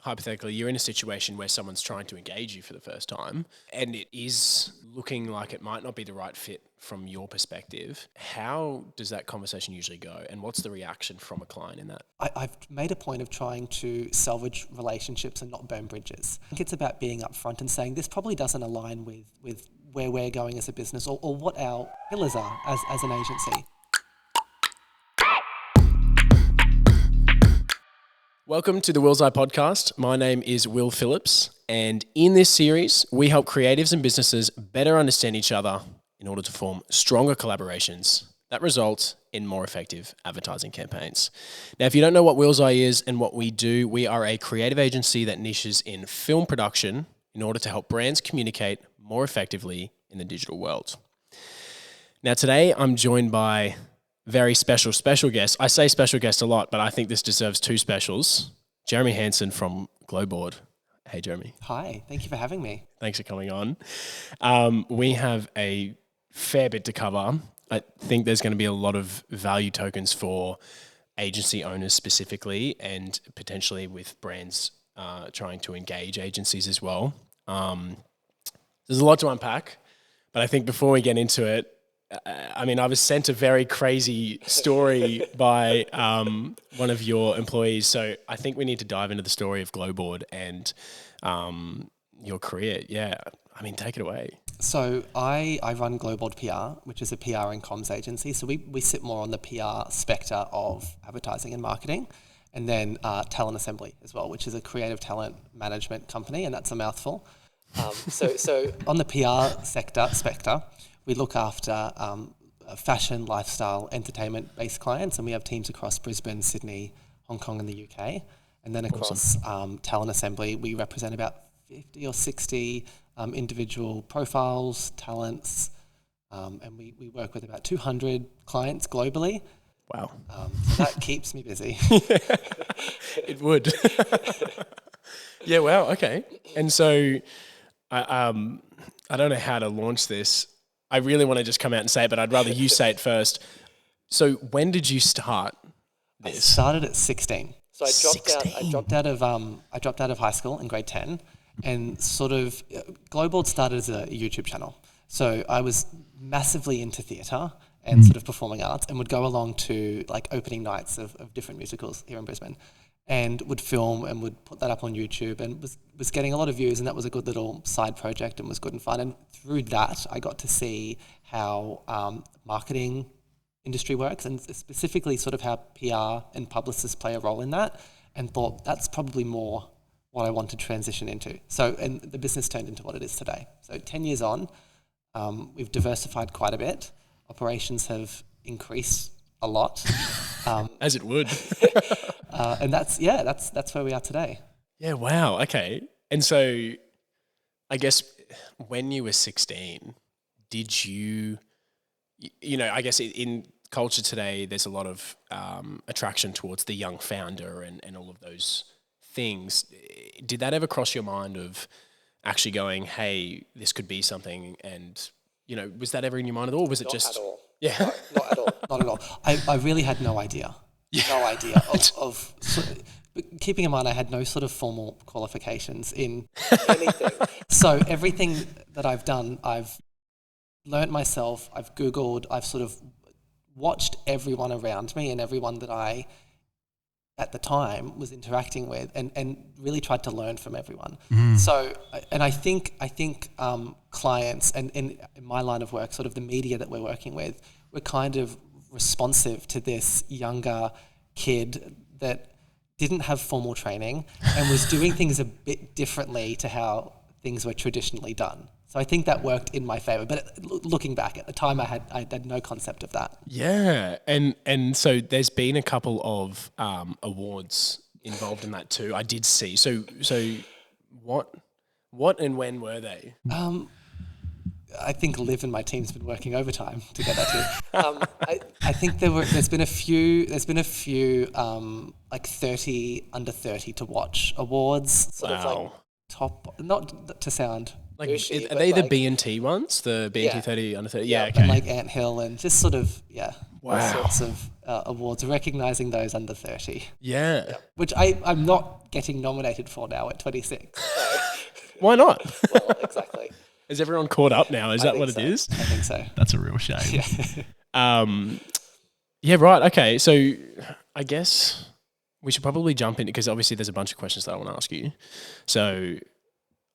hypothetically, you're in a situation where someone's trying to engage you for the first time and it is looking like it might not be the right fit from your perspective, how does that conversation usually go? And what's the reaction from a client in that? I've made a point of trying to salvage relationships and not burn bridges. I think it's about being upfront and saying this probably doesn't align with where we're going as a business or what our pillars are as an agency. Welcome to the Willseye Podcast. My name is Will Phillips, and in this series, we help creatives and businesses better understand each other in order to form stronger collaborations that result in more effective advertising campaigns. Now, if you don't know what Willseye is and what we do, we are a creative agency that niches in film production in order to help brands communicate more effectively in the digital world. Now, today I'm joined by very special guest. I say special guest a lot, but I think this deserves two specials. Jeremy Hansen from GlowBored. Hey, Jeremy. Hi, thank you for having me. Thanks for coming on. We have a fair bit to cover. I think there's going to be a lot of value tokens for agency owners specifically, and potentially with brands trying to engage agencies as well. There's a lot to unpack, but I think before we get into it, I was sent a very crazy story by one of your employees. So I think we need to dive into the story of GlowBored and your career. Yeah, take it away. So I run GlowBored PR, which is a PR and comms agency. So we sit more on the PR spectre of advertising and marketing, and then Talent Assembly as well, which is a creative talent management company, and that's a mouthful. So on the PR spectre, we look after fashion, lifestyle, entertainment-based clients, and we have teams across Brisbane, Sydney, Hong Kong, and the UK. And then across Talent Assembly, we represent about 50 or 60 individual profiles, talents, and we work with about 200 clients globally. Wow. So that keeps me busy. It would. Yeah, wow, okay. And so I don't know how to launch this. I really want to just come out and say it, but I'd rather you say it first. So when did you start this? I started at 16. So I dropped out of high school in grade 10, and sort of GlowBored started as a YouTube channel. So I was massively into theatre and sort of performing arts, and would go along to like opening nights of different musicals here in Brisbane, and would film and would put that up on YouTube, and was getting a lot of views, and that was a good little side project and was good and fun. And through that, I got to see how marketing industry works, and specifically sort of how PR and publicists play a role in that, and thought that's probably more what I want to transition into. So, and the business turned into what it is today. So 10 years on, we've diversified quite a bit. Operations have increased a lot. As it would. And that's where we are today. Yeah, wow, okay. And so I guess when you were 16, did you I guess in culture today, there's a lot of attraction towards the young founder and all of those things. Did that ever cross your mind of actually going, hey, this could be something? And, was that ever in your mind at all? Was it just... Not at all. Yeah. Not at all. Not at all. I really had no idea. Yeah. No idea of keeping in mind I had no sort of formal qualifications in anything. So everything that I've done, I've learnt myself, I've Googled, I've sort of watched everyone around me and everyone that I, at the time, was interacting with, and really tried to learn from everyone. So, and I think clients, and in my line of work, sort of the media that we're working with, we're kind of responsive to this younger kid that didn't have formal training and was doing things a bit differently to how things were traditionally done. So I think that worked in my favor. But looking back, at the time, I had no concept of that. Yeah, and so there's been a couple of awards involved in that too. I did see. So what and when were they? I think Liv and my team's been working overtime to get that to. I think there's been a few like 30 under 30 to watch awards. Sort of like top, not to sound like, are they the B&T ones? The B&T 30 under 30? Yeah, okay. And like Ant Hill and just sort of, yeah. those sorts of awards, recognizing those under 30. Yeah. Which I'm not getting nominated for now at 26. So. Why not? Well, exactly. Is everyone caught up now? Is that what so. it is? I think so. That's a real shame. Yeah. Yeah, right. Okay. So I guess we should probably jump in because obviously there's a bunch of questions that I want to ask you. So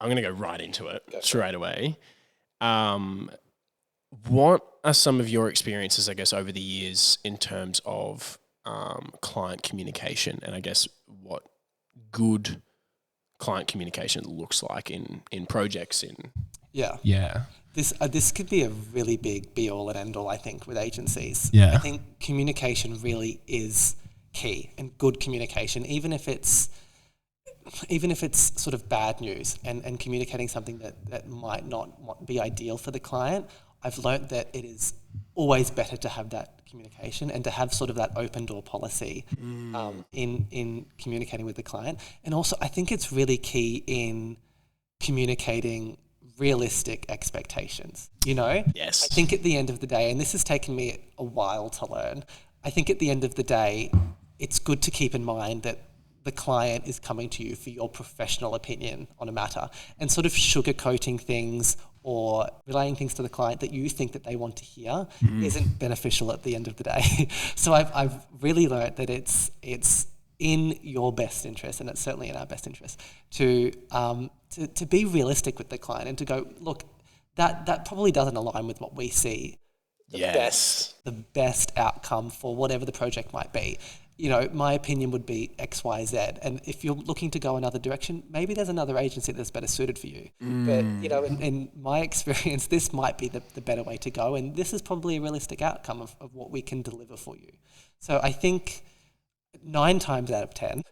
I'm going to go right into it straight away. What are some of your experiences, I guess, over the years in terms of client communication, and I guess what good client communication looks like in projects? Yeah. This could be a really big be all and end all, I think, with agencies. Yeah. I think communication really is key, and good communication, even if it's sort of bad news and communicating something that might not be ideal for the client. I've learned that it is always better to have that communication and to have sort of that open door policy in communicating with the client. And also, I think it's really key in communicating realistic expectations, Yes. I think at the end of the day, and this has taken me a while to learn, I think at the end of the day, it's good to keep in mind that the client is coming to you for your professional opinion on a matter, and sort of sugarcoating things or relaying things to the client that you think that they want to hear isn't beneficial at the end of the day. So I've really learned that it's in your best interest, and it's certainly in our best interest, to be realistic with the client and to go, look, that probably doesn't align with what we see the best outcome for whatever the project might be. My opinion would be X, Y, Z. And if you're looking to go another direction, maybe there's another agency that's better suited for you. But, in my experience, this might be the better way to go. And this is probably a realistic outcome of what we can deliver for you. So I think 9 times out of 10,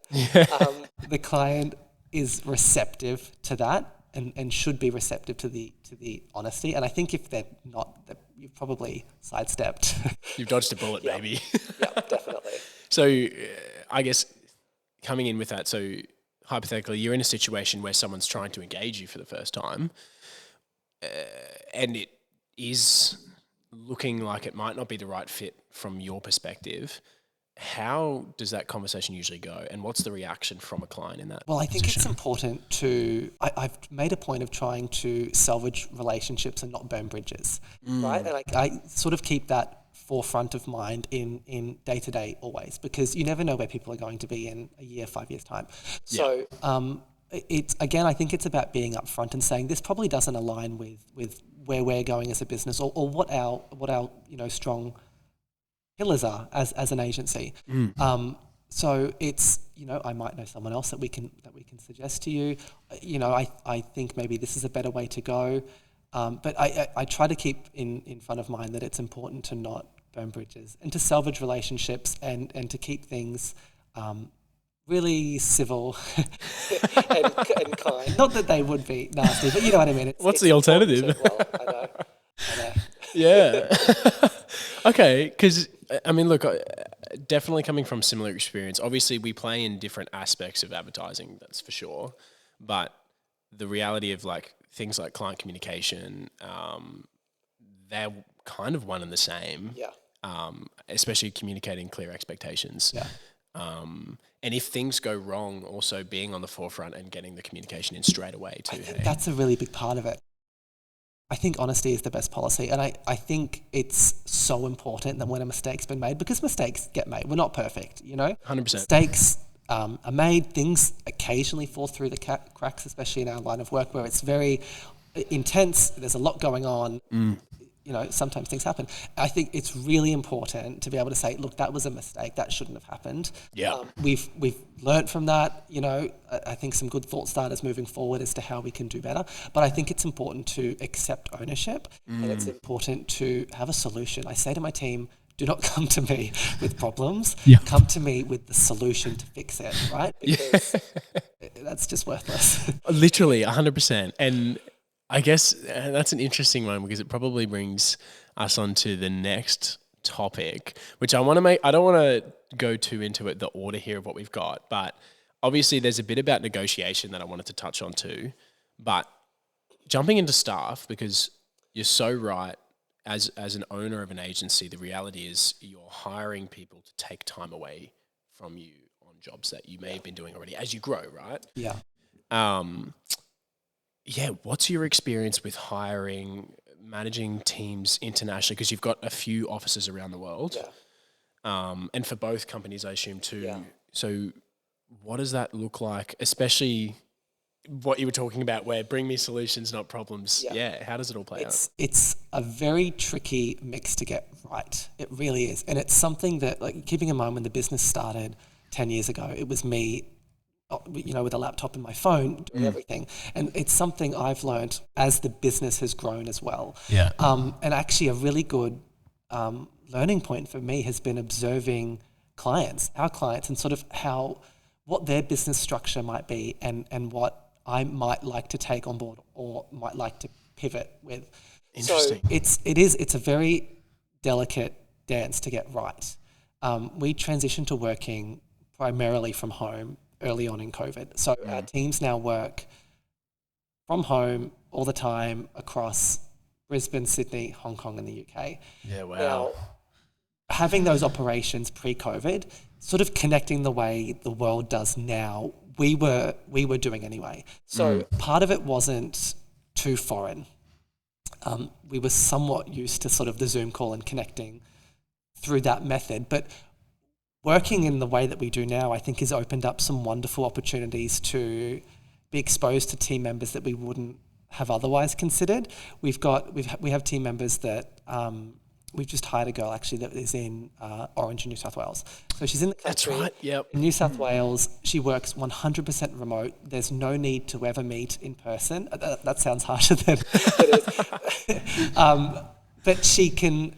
the client is receptive to that and should be receptive to the honesty. And I think if they're not, you've probably sidestepped. You've dodged a bullet, maybe. Yeah, definitely. So I guess coming in with that, so hypothetically, you're in a situation where someone's trying to engage you for the first time, and it is looking like it might not be the right fit from your perspective. How does that conversation usually go, and what's the reaction from a client in that? Well, I think it's important to. I've made a point of trying to salvage relationships and not burn bridges, right? And I sort of keep that forefront of mind in day-to-day always, because you never know where people are going to be in a year, 5 years' time. So it's, again, I think it's about being upfront and saying this probably doesn't align with where we're going as a business or what our strong pillars are as an agency. So it's, I might know someone else that we can suggest to you. I think maybe this is a better way to go. But I try to keep in front of mind that it's important to not burn bridges and to salvage relationships and to keep things really civil and kind. Not that they would be nasty, but you know what I mean. What's the alternative? I know. Yeah. Okay, because, I mean, look, definitely coming from similar experience, obviously we play in different aspects of advertising, that's for sure. But the reality of things like client communication, they're kind of one and the same. Yeah. Especially communicating clear expectations. Yeah. And if things go wrong, also being on the forefront and getting the communication in straight away too. I think that's a really big part of it. I think honesty is the best policy, and I think it's so important that when a mistake's been made, because mistakes get made, we're not perfect, 100%. Mistakes are made, things occasionally fall through the cracks, especially in our line of work where it's very intense, there's a lot going on, sometimes things happen. I think it's really important to be able to say, look, that was a mistake, that shouldn't have happened. Yeah. We've learned from that, I think some good thought starters moving forward as to how we can do better. But I think it's important to accept ownership and it's important to have a solution. I say to my team, do not come to me with problems. Yeah. Come to me with the solution to fix it, right? Because that's just worthless. Literally, 100%. And I guess that's an interesting one because it probably brings us on to the next topic, which I want to make. I don't want to go too into it, the order here of what we've got, but obviously there's a bit about negotiation that I wanted to touch on too. But jumping into staff, because you're so right, as an owner of an agency, the reality is you're hiring people to take time away from you on jobs that you may have been doing already as you grow, right? Yeah. What's your experience with hiring, managing teams internationally? Because you've got a few offices around the world. Yeah. And for both companies, I assume too. Yeah. So what does that look like, especially what you were talking about where bring me solutions, not problems? Yeah. How does it all play out? It's a very tricky mix to get right. It really is. And it's something that, like, keeping in mind when the business started 10 years ago, it was me, with a laptop and my phone doing everything. And it's something I've learned as the business has grown as well. Yeah. And actually a really good learning point for me has been observing our clients, and sort of what their business structure might be and what I might like to take on board or might like to pivot with. Interesting. So it's a very delicate dance to get right. We transitioned to working primarily from home early on in COVID. So our teams now work from home all the time across Brisbane, Sydney, Hong Kong and the UK. Yeah, wow. Now, having those operations pre-COVID, sort of connecting the way the world does now, we were doing anyway. So part of it wasn't too foreign. We were somewhat used to sort of the Zoom call and connecting through that method, but working in the way that we do now, I think, has opened up some wonderful opportunities to be exposed to team members that we wouldn't have otherwise considered. We have team members that we've just hired a girl actually that is in Orange, New South Wales. So she's in the country. That's right. Yep. In New South Wales. She works 100% remote. There's no need to ever meet in person. That sounds harsher than it is. But she can.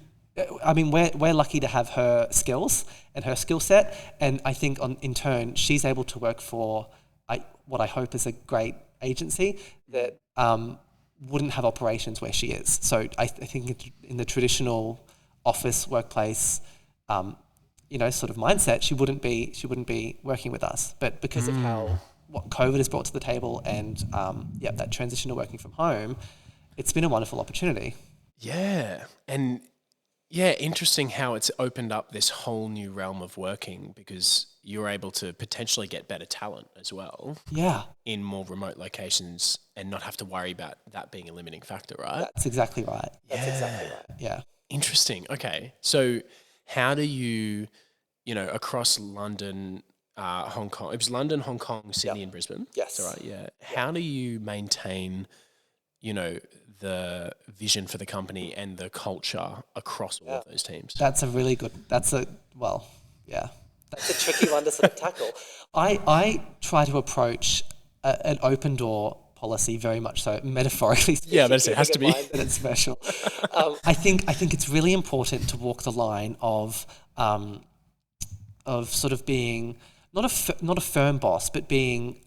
I mean, we're lucky to have her skills and her skill set, and I think in turn she's able to work for what I hope is a great agency that wouldn't have operations where she is. So I think in the traditional office workplace, sort of mindset, she wouldn't be working with us. But because of what COVID has brought to the table and that transition to working from home, it's been a wonderful opportunity. Yeah, and interesting how it's opened up this whole new realm of working because you're able to potentially get better talent as well. Yeah. In more remote locations and not have to worry about that being a limiting factor, right? That's exactly right. Yeah. Interesting. Okay. So how do you, across London, Hong Kong, it was London, Hong Kong, Sydney and Brisbane? Yes. That's right. Yeah. How do you maintain, the vision for the company and the culture across all of those teams? That's a tricky one to sort of tackle. I try to approach an open door policy very much so, metaphorically speaking. Yeah, it has to be. That it's special. I think it's really important to walk the line of sort of being not a firm boss, but being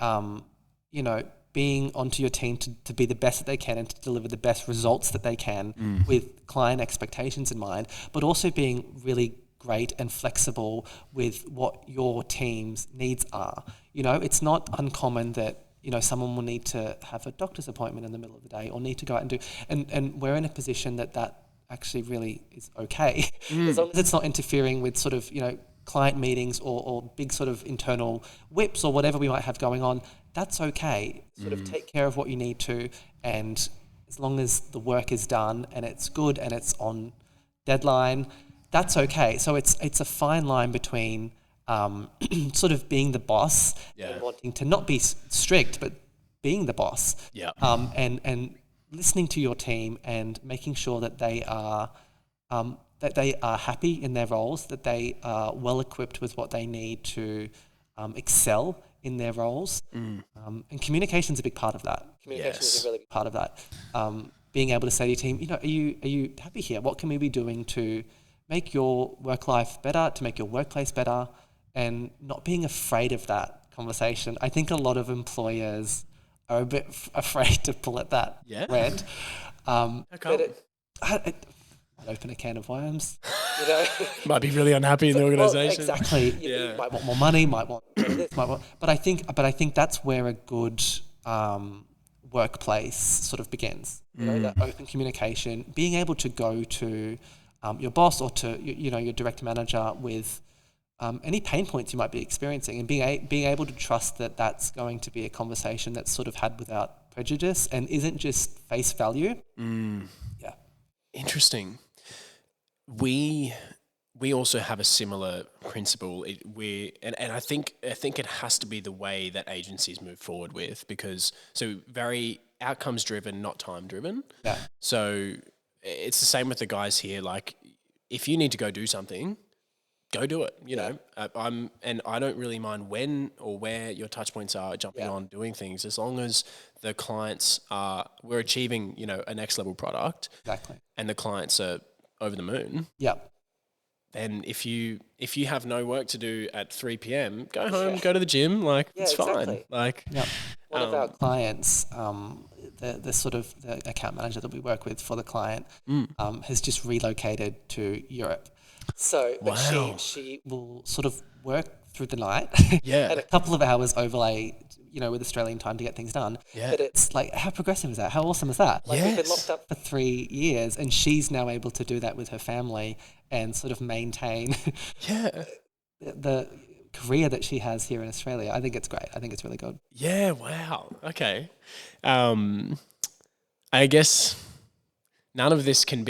being onto your team to be the best that they can and to deliver the best results that they can with client expectations in mind, but also being really great and flexible with what your team's needs are. It's not uncommon that, someone will need to have a doctor's appointment in the middle of the day or need to go out and do, and we're in a position that actually really is okay. As long as it's not interfering with sort of, client meetings or big sort of internal whips or whatever we might have going on, that's okay. Sort of take care of what you need to, and as long as the work is done and it's good and it's on deadline, that's okay. So it's a fine line between sort of being the boss and wanting to not be strict, but being the boss. Yeah. And listening to your team and making sure that they are happy in their roles, that they are well equipped with what they need to excel in their roles. And communication's a big part of that. Communication is a really big part of that. Being able to say to your team, are you happy here? What can we be doing to make your work life better, to make your workplace better, and not being afraid of that conversation. I think a lot of employers are a bit afraid to pull at that thread. But I'd open a can of worms. Might be really unhappy in the organisation. Well, exactly. You might want more money, might want this, but I think that's where a good workplace sort of begins. You know, that open communication, being able to go to your boss or to your direct manager with any pain points you might be experiencing, and being able to trust that that's going to be a conversation that's sort of had without prejudice and isn't just face value. Yeah. Interesting. We also have a similar principle. And I think it has to be the way that agencies move forward with, because very outcomes driven, not time driven. Yeah. So it's the same with the guys here. Like, if you need to go do something, go do it. You know, I don't really mind when or where your touch points are jumping on doing things, as long as the clients we're achieving, a next level product. Exactly. And the clients are over the moon. Yeah. Then if you have no work to do at 3 p.m, go home, go to the gym. Like, it's fine. Like, one of our clients, the sort of the account manager that we work with for the client, has just relocated to Europe. So she will sort of work through the night and a couple of hours overlay, with Australian time to get things done. Yeah. But it's like, how progressive is that? How awesome is that? Like, we've been locked up for 3 years and she's now able to do that with her family and sort of maintain the career that she has here in Australia. I think it's great. I think it's really good. Yeah, wow. Okay. I guess none of this can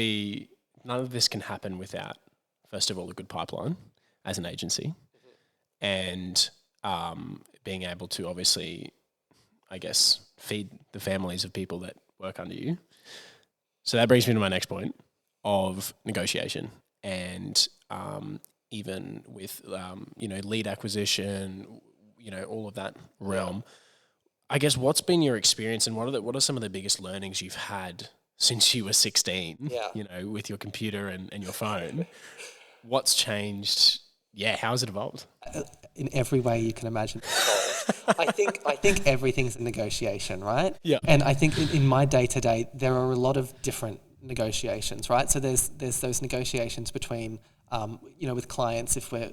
happen without, first of all, a good pipeline as an agency, and being able to obviously, I guess, feed the families of people that work under you. So that brings me to my next point of negotiation, and even with lead acquisition, all of that realm. I guess, what's been your experience, and what are some of the biggest learnings you've had since you were 16? With your computer and your phone. What's changed? Yeah, how has it evolved? In every way you can imagine. I think everything's a negotiation, right? Yeah. And I think in my day-to-day, there are a lot of different negotiations, right? So there's those negotiations between, with clients, if we're,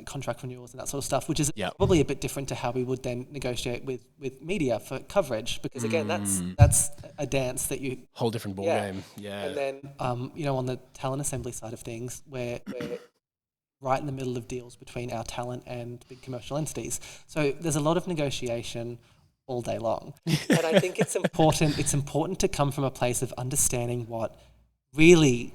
contract renewals and that sort of stuff, which is probably a bit different to how we would then negotiate with media for coverage, because again, that's a dance that you... Whole different ball game. Yeah. And then, on the talent assembly side of things, we're right in the middle of deals between our talent and big commercial entities. So there's a lot of negotiation all day long. And I think it's important to come from a place of understanding what every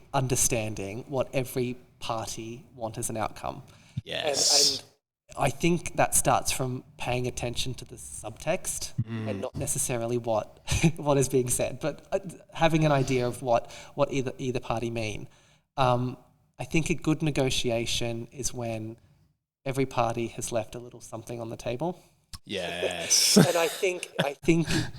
party want as an outcome. Yes. And I think that starts from paying attention to the subtext and not necessarily what is being said, but having an idea of what either party mean. I think a good negotiation is when every party has left a little something on the table. Yes. And I think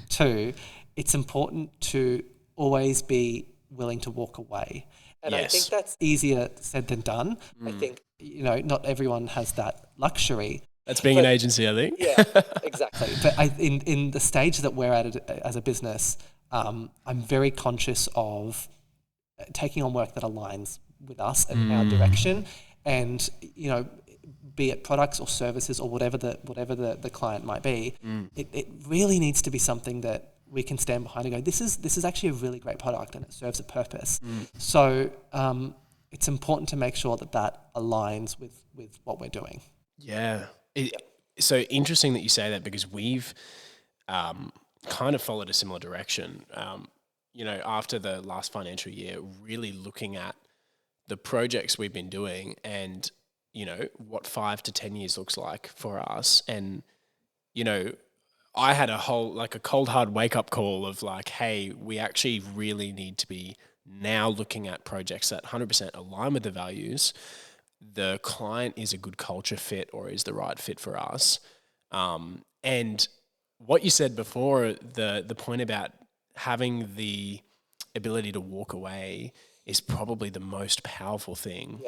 too, it's important to always be willing to walk away. And I think that's easier said than done. I think, not everyone has that luxury. That's being an agency, I think. Yeah, exactly. But in the stage that we're at as a business, I'm very conscious of taking on work that aligns with us and our direction, and be it products or services or whatever the client might be, it really needs to be something that we can stand behind and go, this is actually a really great product and it serves a purpose. So it's important to make sure that aligns with what we're doing. Yeah. So interesting that you say that, because we've kind of followed a similar direction. After the last financial year, really looking at the projects we've been doing and, what 5 to 10 years looks like for us. And, I had a cold hard wake up call of like, hey, we actually really need to be now looking at projects that 100% align with the values. The client is a good culture fit or is the right fit for us. And what you said before, the point about having the ability to walk away is probably the most powerful thing,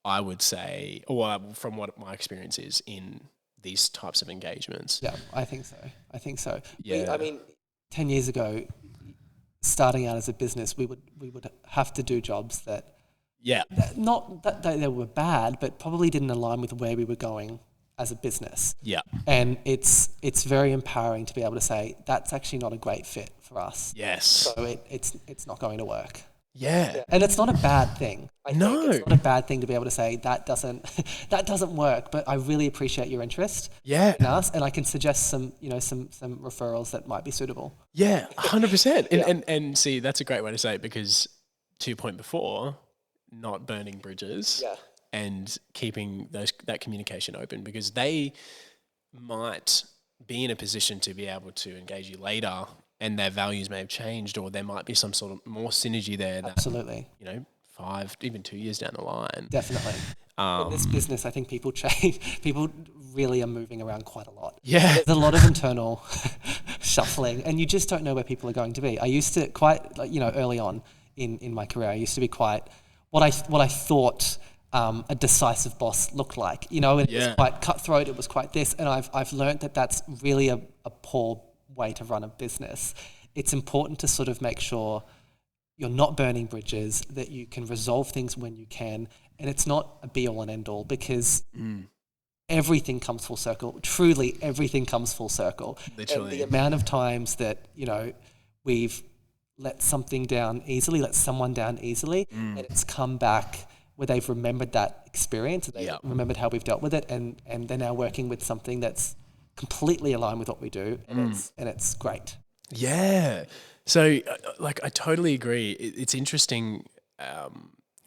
I would say, or from what my experience is in these types of engagements. Yeah, I think so. Yeah. 10 years ago, starting out as a business, we would have to do jobs that not that they were bad, but probably didn't align with where we were going as a business. Yeah. And it's very empowering to be able to say, that's actually not a great fit for us. Yes. So it's not going to work. Yeah. And it's not a bad thing. I think it's not a bad thing to be able to say that doesn't work, but I really appreciate your interest in us, and I can suggest some referrals that might be suitable. Yeah, 100%. And see, that's a great way to say it, because to your point before, not burning bridges and keeping that communication open, because they might be in a position to be able to engage you later, and their values may have changed, or there might be some sort of more synergy there. Absolutely. 5, even 2 years down the line. Definitely. In this business, I think people change. People really are moving around quite a lot. Yeah. There's a lot of internal shuffling, and you just don't know where people are going to be. I used to early on in my career, I used to be quite what I thought a decisive boss looked like. And it was quite cutthroat. It was quite this, and I've learned that that's really a poor way to run a business. It's important to sort of make sure you're not burning bridges, that you can resolve things when you can, and it's not a be all and end all, because everything comes full circle. Truly, everything comes full circle. Literally. And the amount of times that we've let someone down easily, and it's come back where they've remembered that experience, and they've remembered how we've dealt with it, and they're now working with something that's completely aligned with what we do, and it's great. Yeah. So, I totally agree. It's interesting.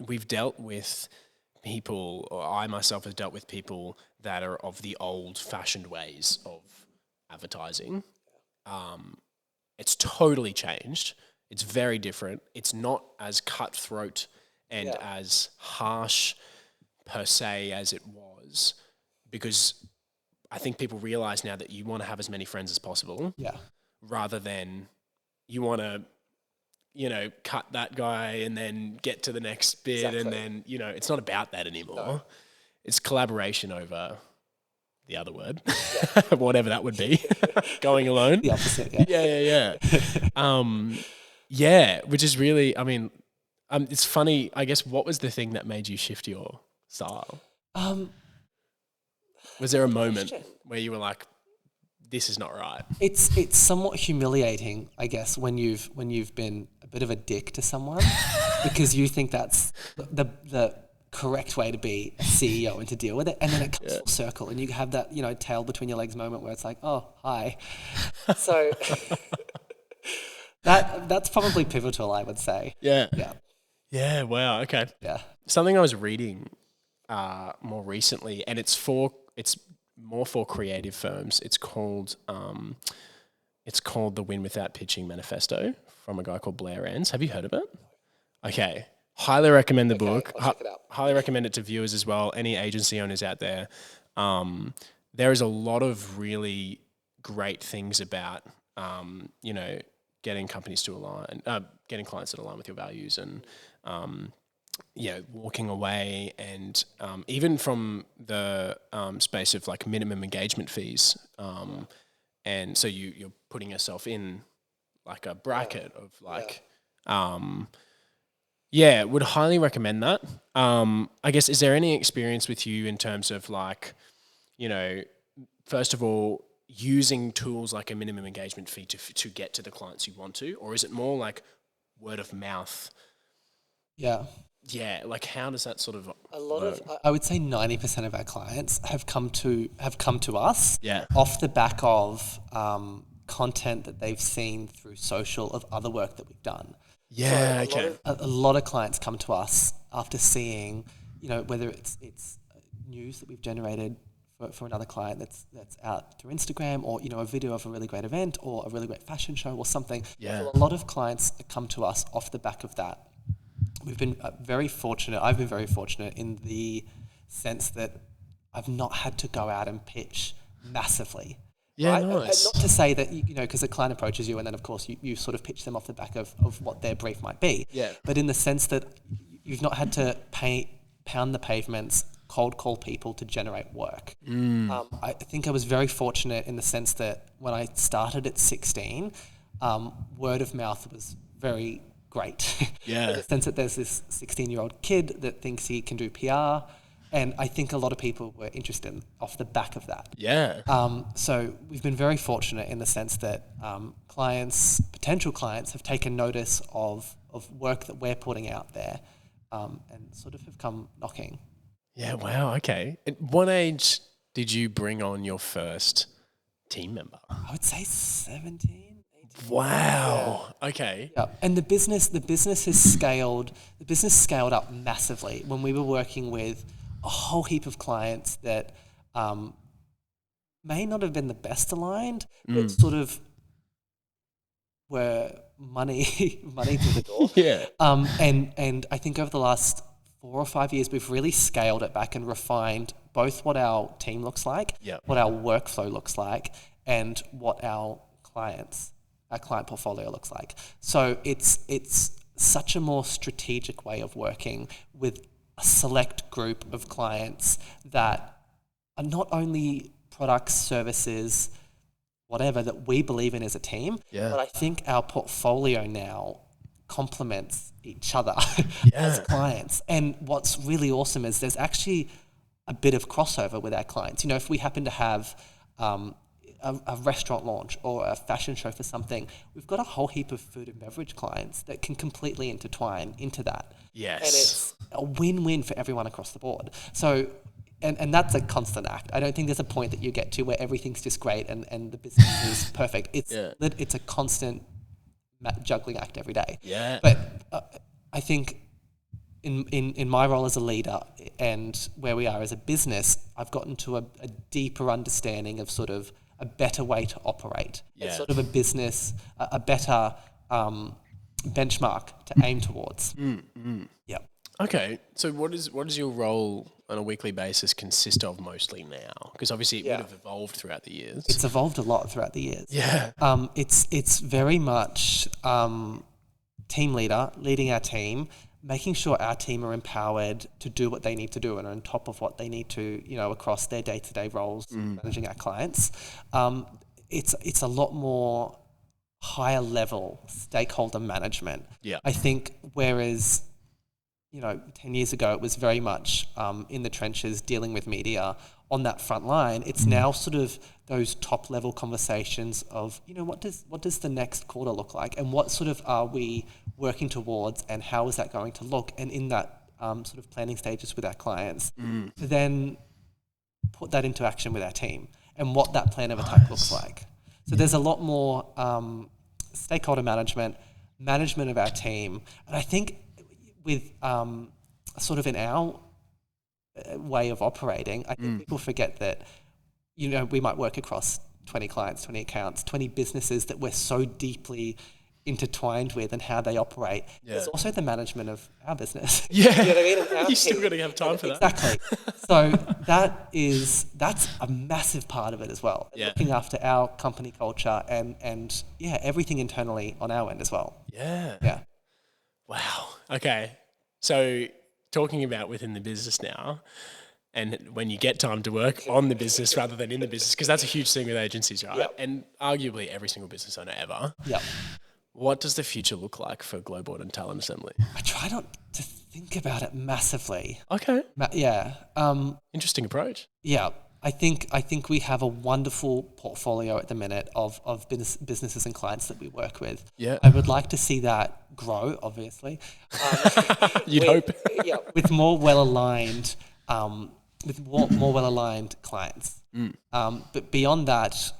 We've dealt with people, or I myself have dealt with people that are of the old-fashioned ways of advertising. It's totally changed. It's very different. It's not as cutthroat and as harsh per se as it was, because I think people realize now that you want to have as many friends as possible, rather than you want to, cut that guy and then get to the next bit. And then, it's not about that anymore. No. It's collaboration over the other word, whatever that would be, going alone. The opposite, which is really, it's funny, I guess. What was the thing that made you shift your style? Was there a moment where you were like, this is not right? It's somewhat humiliating, I guess, when you've been a bit of a dick to someone because you think that's the correct way to be a CEO and to deal with it, and then it comes full circle, and you have that tail between your legs moment where it's like, oh, hi. So that's probably pivotal, I would say. Yeah. Wow. Okay. Yeah. Something I was reading more recently, and it's more for creative firms. It's called the Win Without Pitching Manifesto from a guy called Blair Enns. Have you heard of it? Okay. Highly recommend the book. I'll check it out. Highly recommend it to viewers as well. Any agency owners out there. There is a lot of really great things about, getting companies to align, getting clients that align with your values, and walking away, and even from the space of like minimum engagement fees, and so you're putting yourself in like a bracket of like, would highly recommend that. I guess, is there any experience with you in terms of like, first of all, using tools like a minimum engagement fee to get to the clients you want to, or is it more like word of mouth? Yeah, like how does that sort of work? I would say 90% of our clients have come to us off the back of content that they've seen through social of other work that we've done. Yeah, so a lot of clients come to us after seeing, whether it's news that we've generated for another client that's out through Instagram, or a video of a really great event or a really great fashion show or something. So a lot of clients come to us off the back of that. We've been very fortunate. I've been very fortunate in the sense that I've not had to go out and pitch massively. Yeah, right? nice. Not to say that, because the client approaches you and then, of course, you sort of pitch them off the back of what their brief might be. Yeah. But in the sense that you've not had to pound the pavements, cold call people to generate work. I think I was very fortunate in the sense that when I started at 16, word of mouth was very great. Yeah. In the sense that there's this 16-year-old kid that thinks he can do PR, And I think a lot of people were interested off the back of that. Yeah. So we've been very fortunate in the sense that potential clients have taken notice of work that we're putting out there and sort of have come knocking. Yeah, wow, okay. At what age did you bring on your first team member? I would say 17, 18. Wow. Yeah. Okay. Yeah. And the business has scaled. The business scaled up massively when we were working with a whole heap of clients that may not have been the best aligned, but sort of were money through the door. Yeah. And I think over the last 4 or 5 years, we've really scaled it back and refined both what our team looks like, what our workflow looks like, and what our client portfolio looks like. So it's such a more strategic way of working with a select group of clients that are not only products, services, whatever that we believe in as a team, but I think our portfolio now complements each other as clients. And what's really awesome is there's actually a bit of crossover with our clients. You know, if we happen to have a restaurant launch or a fashion show for something, we've got a whole heap of food and beverage clients that can completely intertwine into that. Yes. And it's a win-win for everyone across the board. So, and that's a constant act. I don't think there's a point that you get to where everything's just great and the business is perfect. It's a constant juggling act every day. Yeah. But I think in my role as a leader and where we are as a business, I've gotten to a deeper understanding of sort of a better way to operate. It's sort of a business, a better benchmark to aim towards. Yeah. Okay. So what is your role on a weekly basis consist of mostly now? Because obviously it would have evolved throughout the years. It's evolved a lot throughout the years. Yeah. It's very much team leader, leading our team, making sure our team are empowered to do what they need to do and are on top of what they need to, you know, across their day-to-day roles, managing our clients. It's a lot more higher level stakeholder management. Yeah. I think whereas, you know, 10 years ago, it was very much in the trenches dealing with media on that front line. It's now sort of those top level conversations of, you know, what does the next quarter look like and what sort of are we working towards and how is that going to look? And in that sort of planning stages with our clients to then put that into action with our team and what that plan of attack looks like. So there's a lot more stakeholder management of our team. And I think with sort of in our way of operating, I think people forget that, you know, we might work across 20 clients, 20 accounts, 20 businesses that we're so deeply intertwined with and how they operate. There's also the management of our business. Yeah. You know what I mean? And you still got to have time for that. Exactly. So that's a massive part of it as well. Yeah. Looking after our company culture and everything internally on our end as well. Yeah. Yeah. Wow. Okay. So talking about within the business now, and when you get time to work on the business rather than in the business, because that's a huge thing with agencies, right? Yep. And arguably every single business owner ever. Yeah. What does the future look like for GlowBored and Talent Assembly? I try not to think about it massively. Okay. Interesting approach. Yeah. I think we have a wonderful portfolio at the minute of businesses and clients that we work with. Yeah. I would like to see that grow, obviously. You'd hope. Yeah, with more well-aligned clients. But beyond that,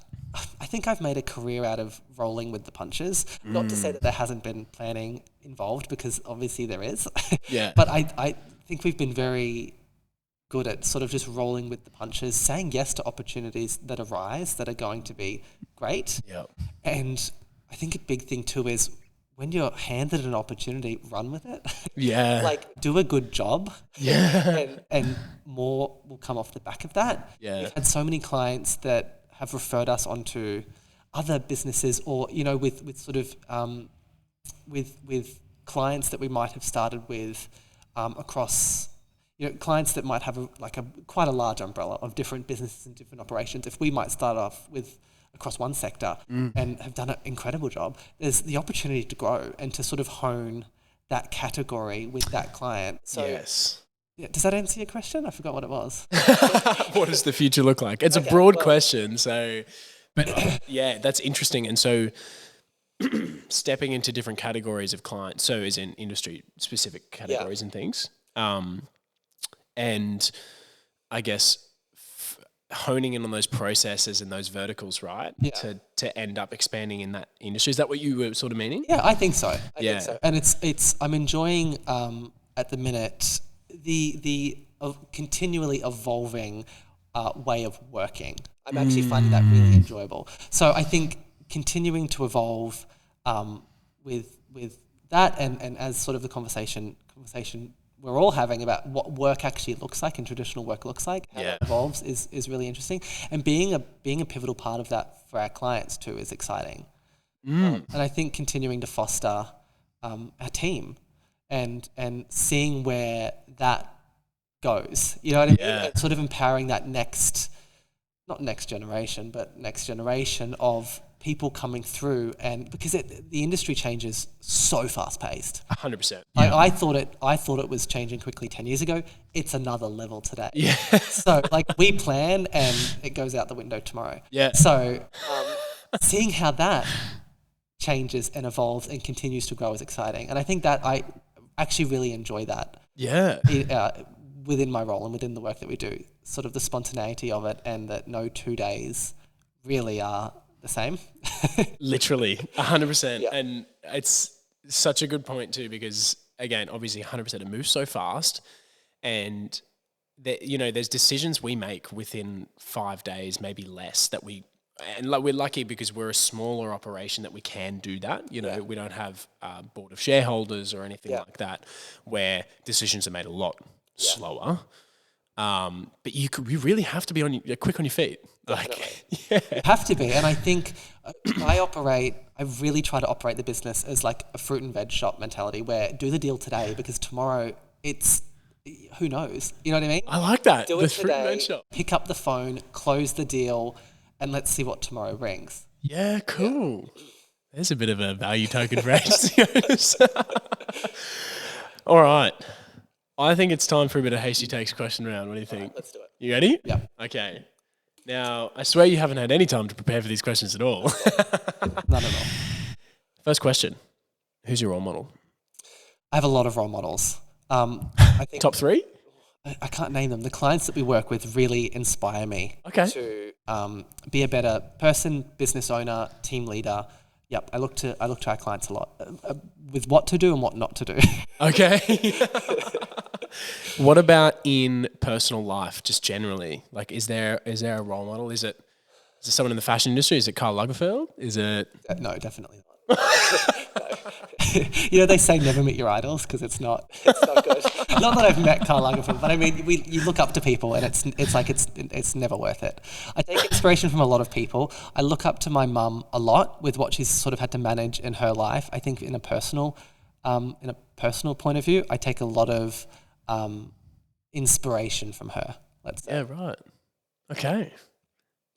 I think I've made a career out of rolling with the punches. Not to say that there hasn't been planning involved, because obviously there is. Yeah. But I think we've been very good at sort of just rolling with the punches, saying yes to opportunities that arise that are going to be great. Yeah. And I think a big thing too is when you're handed an opportunity, run with it. Yeah. Like, do a good job. Yeah. And more will come off the back of that. Yeah. We've had so many clients that have referred us onto other businesses, or, you know, with sort of with clients that we might have started with across, you know, clients that might have quite a large umbrella of different businesses and different operations. If we might start off with across one sector and have done an incredible job, there's the opportunity to grow and to sort of hone that category with that client. So yes. Yeah, does that answer your question? I forgot what it was. What does the future look like? It's a broad question. So, but yeah, that's interesting. And so stepping into different categories of clients, so as in industry specific categories and things. And I guess honing in on those processes and those verticals, right? Yeah. To end up expanding in that industry. Is that what you were sort of meaning? Yeah, I think so. I think so. And it's I'm enjoying at the minute the continually evolving way of working. I'm actually finding that really enjoyable. So I think continuing to evolve with that and as sort of the conversation we're all having about what work actually looks like and traditional work looks like, how that evolves is really interesting. And being a pivotal part of that for our clients too is exciting. And I think continuing to foster our team and seeing where that goes, you know what I mean? And sort of empowering that not next generation of people coming through, and because the industry changes so fast paced. 100%. I thought it was changing quickly 10 years ago. It's another level today. Yeah. So like we plan and it goes out the window tomorrow. Yeah. So seeing how that changes and evolves and continues to grow is exciting. And I think that I actually really enjoy that. Yeah. Within my role and within the work that we do, sort of the spontaneity of it, and that no 2 days really are the same. Literally 100%. And it's such a good point too, because again, obviously 100% it moves so fast, and there's decisions we make within 5 days, maybe less, and we're lucky because we're a smaller operation that we can do that. We don't have a board of shareholders or anything like that, where decisions are made a lot slower. But you really have to be quick on your feet. You have to be. And I think I really try to operate the business as like a fruit and veg shop mentality, where do the deal today because tomorrow who knows? You know what I mean? I like that. Do it today, fruit and veg shop. Pick up the phone, close the deal, and let's see what tomorrow brings. Yeah, cool. Yeah. There's a bit of a value token for HCOs. All right. I think it's time for a bit of Hasty Takes question round. What do you think? Right, let's do it. You ready? Yeah. Okay. Now, I swear you haven't had any time to prepare for these questions at all. None at all. First question. Who's your role model? I have a lot of role models. I think Top 3? I can't name them. The clients that we work with really inspire me to be a better person, business owner, team leader. Yep, I look to our clients a lot with what to do and what not to do. Okay. What about in personal life, just generally? Like, is there a role model? Is it someone in the fashion industry? Is it Karl Lagerfeld? Is it? No, definitely not. They say never meet your idols because it's not good. Not that I've met Karl Lagerfeld, but I mean, you look up to people and it's never worth it. I take inspiration from a lot of people. I look up to my mum a lot with what she's sort of had to manage in her life. I think in a personal point of view, I take a lot of inspiration from her. Let's say. Yeah, right. Okay,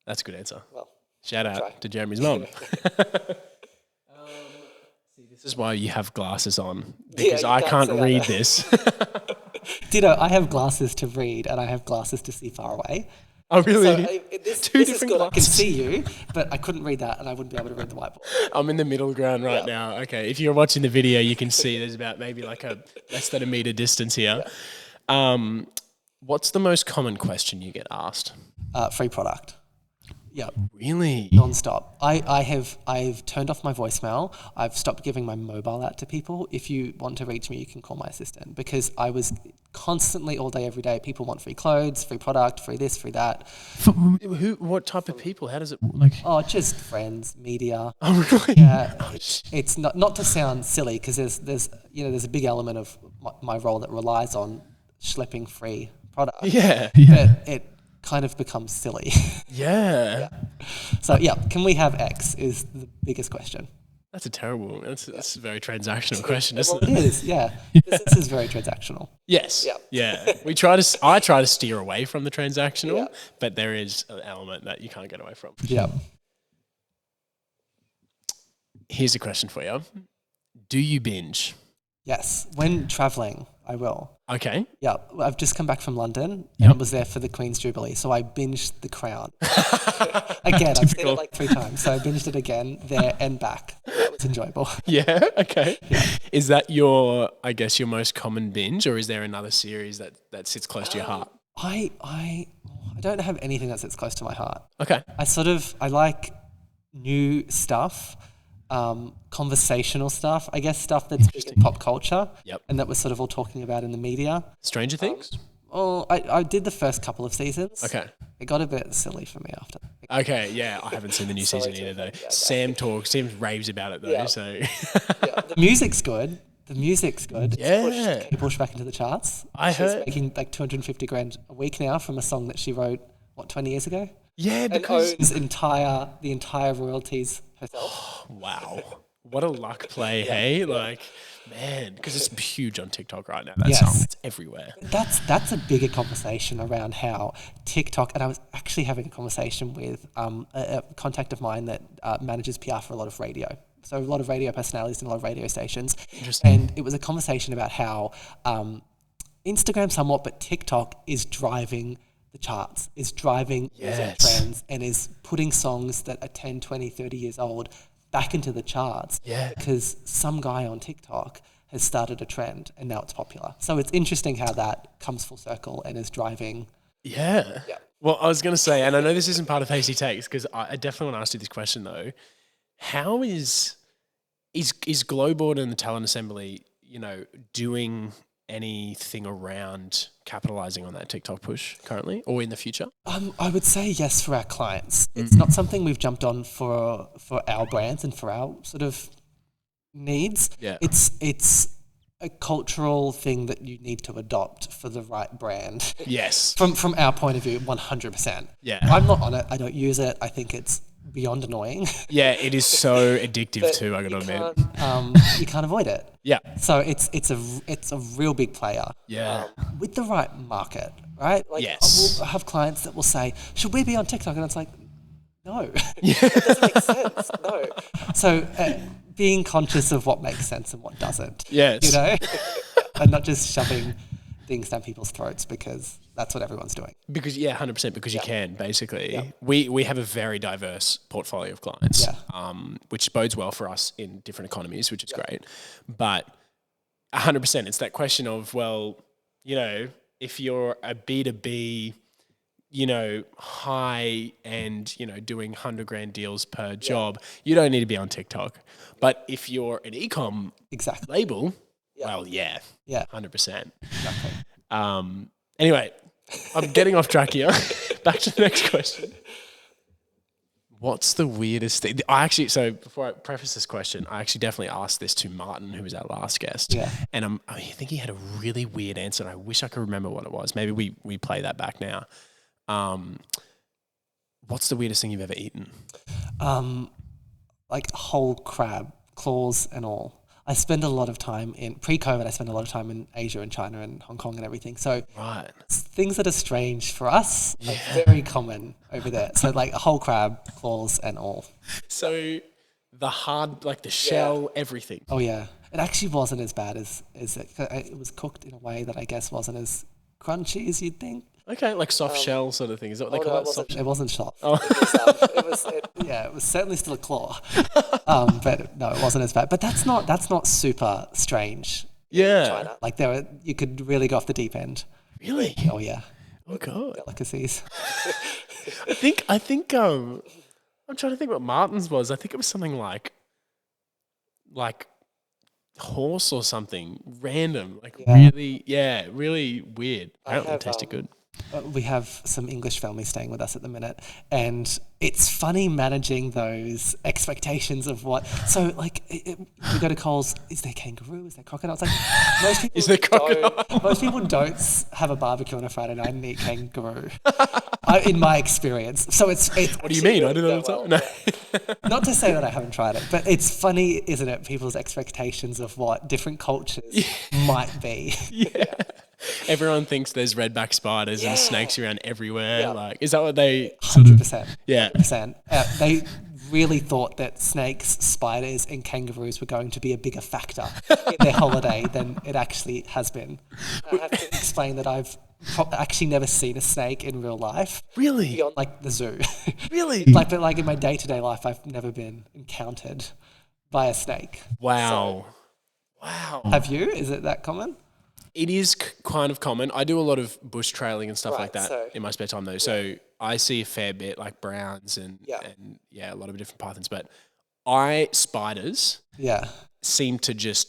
that's a good answer. Well, shout out to Jeremy's mum. This is why you have glasses on, because I can't read this. Ditto, I have glasses to read and I have glasses to see far away. Oh, really? So this is good. Glasses. I can see you, but I couldn't read that and I wouldn't be able to read the whiteboard. I'm in the middle ground right now. Okay, if you're watching the video, you can see there's about maybe like a less than a meter distance here. Yeah. What's the most common question you get asked? Free product. Yeah. Really? Non-stop. I've turned off my voicemail. I've stopped giving my mobile out to people. If you want to reach me, you can call my assistant, because I was constantly all day, every day. People want free clothes, free product, free this, free that. What type of people? How does it like? Oh, just friends, media. Oh, really? Yeah. It's not to sound silly, because there's a big element of my role that relies on schlepping free product. Yeah. But it kind of becomes silly. Yeah. So can we have X is the biggest question. That's that's a very transactional question, isn't it? It is, yeah. Business is very transactional. Yes. Yeah. I try to steer away from the transactional, but there is an element that you can't get away from. Yeah. Here's a question for you. Do you binge? Yes. When traveling, I will. Okay. Yeah, I've just come back from London and was there for the Queen's Jubilee, so I binged The Crown. Again, I've seen it like 3 times, so I binged it again there and back. That was enjoyable. Yeah, okay. Yeah. Is that your most common binge, or is there another series that sits close to your heart? I don't have anything that sits close to my heart. Okay. I like new stuff, conversational stuff, I guess stuff that's big in pop culture. Yep. And that we're sort of all talking about in the media. Stranger Things? I did the first couple of seasons. Okay. It got a bit silly for me after. Okay, yeah, I haven't seen the new season either though. Sam raves about it though, Yeah. so. Yeah, the music's good. Yeah. It's pushed back into the charts. She's making like 250 grand a week now from a song that she wrote, 20 years ago? Yeah, because... And owns the entire royalties herself. Wow. What a luck play, hey? Yeah. Like, man, because it's huge on TikTok right now, that song. It's everywhere. That's a bigger conversation around how TikTok, and I was actually having a conversation with a contact of mine that manages PR for a lot of radio. So a lot of radio personalities and a lot of radio stations. Interesting. And it was a conversation about how Instagram somewhat, but TikTok is driving the charts, is driving music trends, and is putting songs that are 10, 20, 30 years old back into the charts. Yeah. Because some guy on TikTok has started a trend and now it's popular. So it's interesting how that comes full circle and is driving. Yeah. Well, I was going to say, and I know this isn't part of Hasty Takes, because I definitely want to ask you this question though. How is GlowBored and the Talent Assembly, doing anything around capitalizing on that TikTok push currently or in the future? I would say yes for our clients. It's not something we've jumped on for our brands and for our sort of needs. Yeah. It's a cultural thing that you need to adopt for the right brand. Yes. From our point of view, 100%. Yeah. I'm not on it. I don't use it. I think it's beyond annoying. Yeah, it is so addictive too, I gotta admit. You can't avoid it. Yeah. So it's a real big player. Yeah. With the right market, right? Like, yes. We'll have clients that will say, should we be on TikTok? And it's like, no. Yeah. It doesn't make sense. No. So being conscious of what makes sense and what doesn't. Yes. And not just shoving things down people's throats because that's what everyone's doing. Because 100%, because you can, basically. We have a very diverse portfolio of clients, which bodes well for us in different economies, which is great. But 100%, it's that question of, well, if you're a B2B, high and, doing 100 grand deals per job, you don't need to be on TikTok. But if you're an e-com label, well, 100%. Exactly. Anyway, I'm getting off track here. Back to the next question. What's the weirdest thing? So before I preface this question, I actually definitely asked this to Martin, who was our last guest. Yeah. And I think he had a really weird answer, and I wish I could remember what it was. Maybe we play that back now. What's the weirdest thing you've ever eaten? Like whole crab, claws and all. I spend a lot of time pre-COVID, I spent a lot of time in Asia and China and Hong Kong and everything. So things that are strange for us are very common over there. So like a whole crab, claws and all. So the hard, like the shell, everything. Oh yeah. It actually wasn't as bad as it was cooked in a way that I guess wasn't as crunchy as you'd think. Okay, like soft shell sort of thing. Is that what they call it? It wasn't soft. Oh. It was certainly still a claw. But no, it wasn't as bad. But that's not super strange. Yeah. In China. Like you could really go off the deep end. Really? Oh yeah. Oh god. Delicacies. I think I'm trying to think what Martin's was. I think it was something like horse or something random, really weird. Apparently it tasted good. We have some English families staying with us at the minute, and it's funny managing those expectations of what. So, like, we go to Coles. Is there kangaroo? Is there crocodile? It's like most people don't have a barbecue on a Friday night and eat kangaroo. In my experience, so it's. What do you mean? I do that all the time. No. Not to say that I haven't tried it, but it's funny, isn't it? People's expectations of what different cultures might be. Yeah. Everyone thinks there's redback spiders and snakes around everywhere. Yeah. Like, is that what they? 100%. Yeah. 100%. They really thought that snakes, spiders, and kangaroos were going to be a bigger factor in their holiday than it actually has been. I have to explain that I've actually never seen a snake in real life. Really? Beyond like the zoo. Really? But in my day-to-day life, I've never been encountered by a snake. Wow. So, wow. Have you? Is it that common? It is kind of common. I do a lot of bush trailing and stuff like that in my spare time though. Yeah. So I see a fair bit like browns and a lot of different pythons. But spiders seem to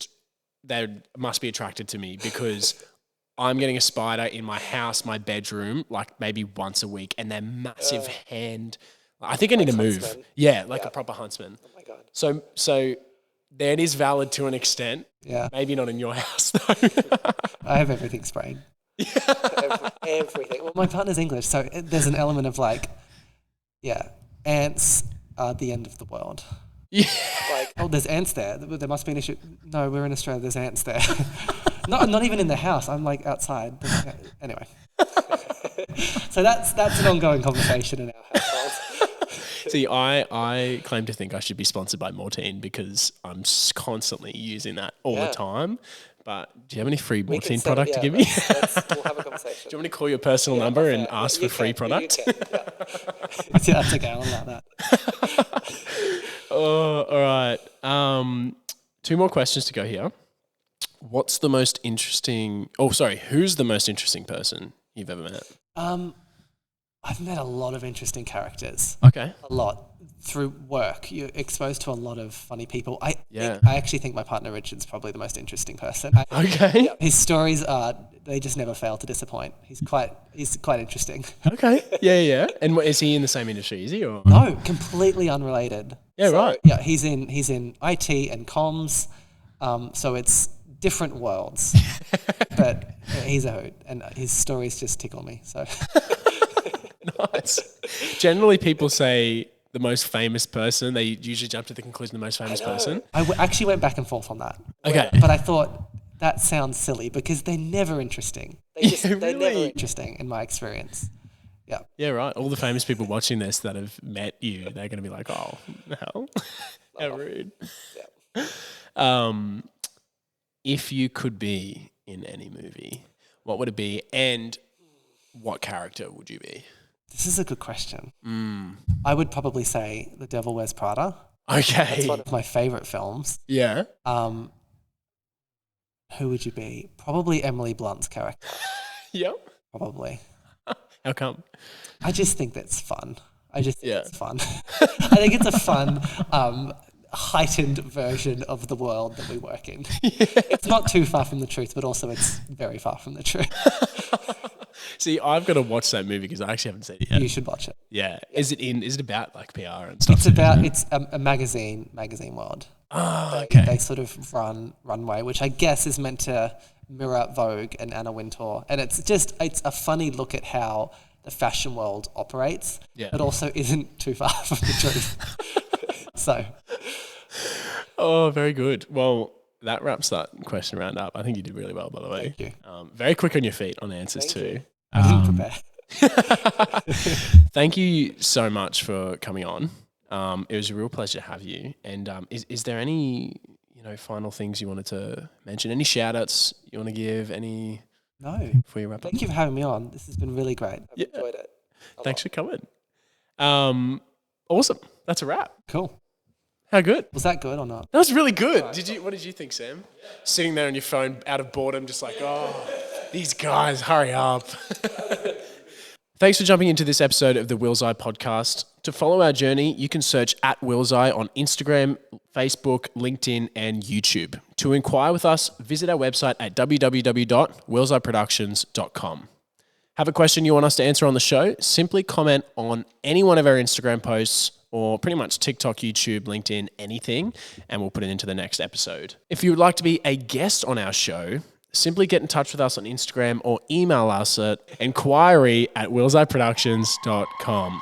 they must be attracted to me because I'm getting a spider in my house, my bedroom, like maybe once a week, and they're massive hand. I think I need to move. Huntsman. Yeah, like a proper huntsman. Oh my God. So that is valid to an extent. Yeah. Maybe not in your house though. I have everything sprayed. Everything. Well, my partner's English, so there's an element of like, ants are the end of the world. Yeah. Like, oh, there's ants there. There must be an issue. No, we're in Australia. There's ants there. Not even in the house. I'm like outside. Anyway. So that's an ongoing conversation in our household. See, I claim to think I should be sponsored by Mortein because I'm constantly using that all the time. But do you have any free Mortein product to give me? We'll have a conversation. Do you want me to call your personal number and ask for free product? That's okay. I like that. Oh, all right. 2 more questions to go here. Who's the most interesting person you've ever met? I've met a lot of interesting characters. Okay. A lot. Through work, you're exposed to a lot of funny people. I actually think my partner Richard's probably the most interesting person. Okay. His stories they just never fail to disappoint. He's quite interesting. Okay. Yeah. And is he in the same industry, is he? Or? No, completely unrelated. Yeah, right. Yeah, he's in IT and comms. So it's different worlds. But he's a hoot and his stories just tickle me. So nice. Generally people say the most famous person, they usually jump to the conclusion the most famous person. I actually went back and forth on that. Okay. But I thought that sounds silly because they're never interesting. They're never interesting in my experience. Yeah. Yeah, right. All the famous people watching this that have met you, they're going to be like, oh, the hell? How rude. Yeah. If you could be in any movie, what would it be and what character would you be? This is a good question. I would probably say The Devil Wears Prada. Okay. It's one of my favourite films. Yeah. Who would you be? Probably Emily Blunt's character. Yep. Probably. How come? I just think that's fun. It's fun. I think it's a fun, heightened version of the world that we work in. Yeah. It's not too far from the truth, but also it's very far from the truth. See, I've got to watch that movie because I actually haven't seen it yet. You should watch it. Yeah. Is it about like PR and stuff? It's a magazine world. Oh, okay. They sort of run runway, which I guess is meant to mirror Vogue and Anna Wintour. And it's a funny look at how the fashion world operates, but also isn't too far from the truth. So. Oh, very good. Well, that wraps that question round up. I think you did really well, by the way. Thank you. Very quick on your feet on answers too. I didn't prepare. Thank you so much for coming on. It was a real pleasure to have you. And is there any final things you wanted to mention? Any shout outs you want to give? Any? No. Before you wrap up. Thank you for having me on. This has been really great. I've enjoyed it. Thanks for coming. Awesome. That's a wrap. Cool. How good? Was that good or not? That was really good. What did you think, Sam? Yeah. Sitting there on your phone out of boredom, just like, oh, these guys, hurry up. Thanks for jumping into this episode of the Willseye Podcast. To follow our journey, you can search at Willseye on Instagram, Facebook, LinkedIn, and YouTube. To inquire with us, visit our website at www.willseyeproductions.com. Have a question you want us to answer on the show? Simply comment on any one of our Instagram posts or pretty much TikTok, YouTube, LinkedIn, anything, and we'll put it into the next episode. If you would like to be a guest on our show, simply get in touch with us on Instagram or email us at inquiry@willseyeproductions.com.